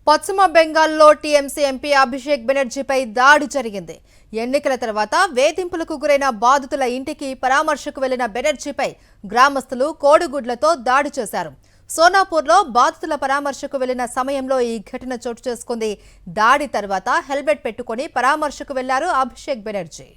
పశ్చిమ బెంగాల్లో TMC MP Abhishek బెనర్జీపై దాడి జరిగింది. ఎన్నికల తర్వాత వేధింపులకు గురైన బాధితుల ఇంటికి పరామర్శకు వెళ్లిన బెనర్జీపై గ్రామస్తులు కోడిగుడ్లతో దాడి చేశారు. సోనాపూర్లో బాధితుల పరామర్శకు వెళ్లిన సమయంలో ఈ ఘటన చోటు చేసుకుంది. దాడి తర్వాత హెల్మెట్ పెట్టుకుని పరామర్శకు వెళ్లారు అభిషేక్ బెనర్జీ.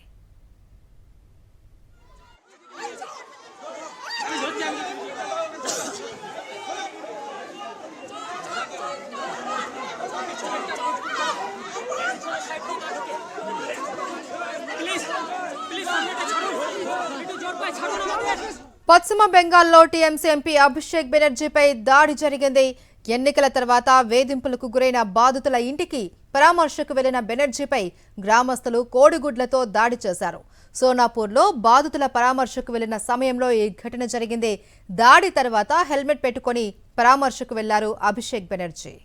పశ్చిమ బెంగాల్లో టీఎంసీ ఎంపీ అభిషేక్ బెనర్జీపై దాడి జరిగింది. ఎన్నికల తర్వాత వేధింపులకు గురైన బాధితుల ఇంటికి పరామర్శకు వెళ్లిన బెనర్జీపై గ్రామస్తులు కోడిగుడ్లతో దాడి చేశారు. సోనాపూర్లో బాధితుల పరామర్శకు వెళ్లిన సమయంలో ఈ ఘటన జరిగింది. దాడి తర్వాత హెల్మెట్ పెట్టుకుని పరామర్శకు వెళ్లారు అభిషేక్ బెనర్జీ.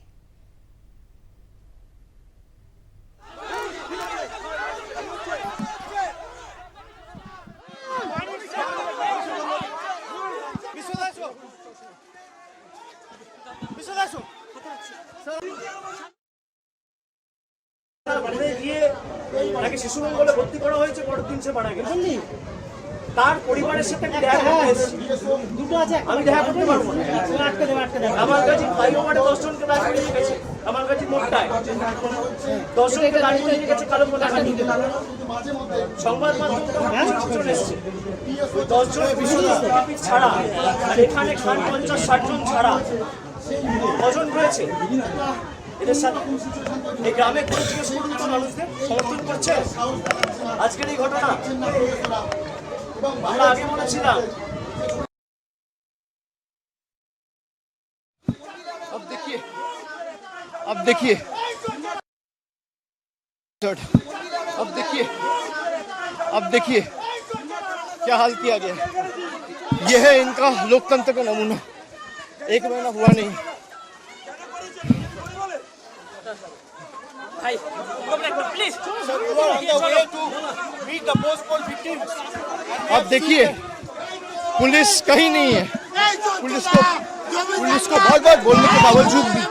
নাকি শিশু মঙ্গলে ভর্তি করা হয়েছে, পরের দিন সে মারা গেছে। তার পরিবারের সাথে আমি দেখা করতে এসেছি, আমি দেখা করতে পারবো না। আমার কাছে ফ্লাইওভারে 10 জনকে দাঁড় করিয়ে গেছে, আমার কাছে মোটটায় 10 জনকে দাঁড় করিয়ে গেছে কালো পতাকা নিয়ে। সংবাদ মাধ্যম চলে এসেছে 10 জন বিশ্বব্যাপী ছাড়া, আর এখানে খান 50-60 জন ছাড়া কজন রয়েছে এদের সাথে? এই গ্রামে কোনো জিজ্ঞেস করুন তো মানুষদের সমর্থন করছে আজকের এই ঘটনা? আমরা আগে বলেছিলাম। अब देखिए अब देखिए अब देखिए क्या हाल किया गया। यह है इनका लोकतंत्र का नमूना। 1 महीना हुआ नहीं। अब देखिए पुलिस कहीं नहीं है। पुलिस को बहुत बोलने के बावजूद भी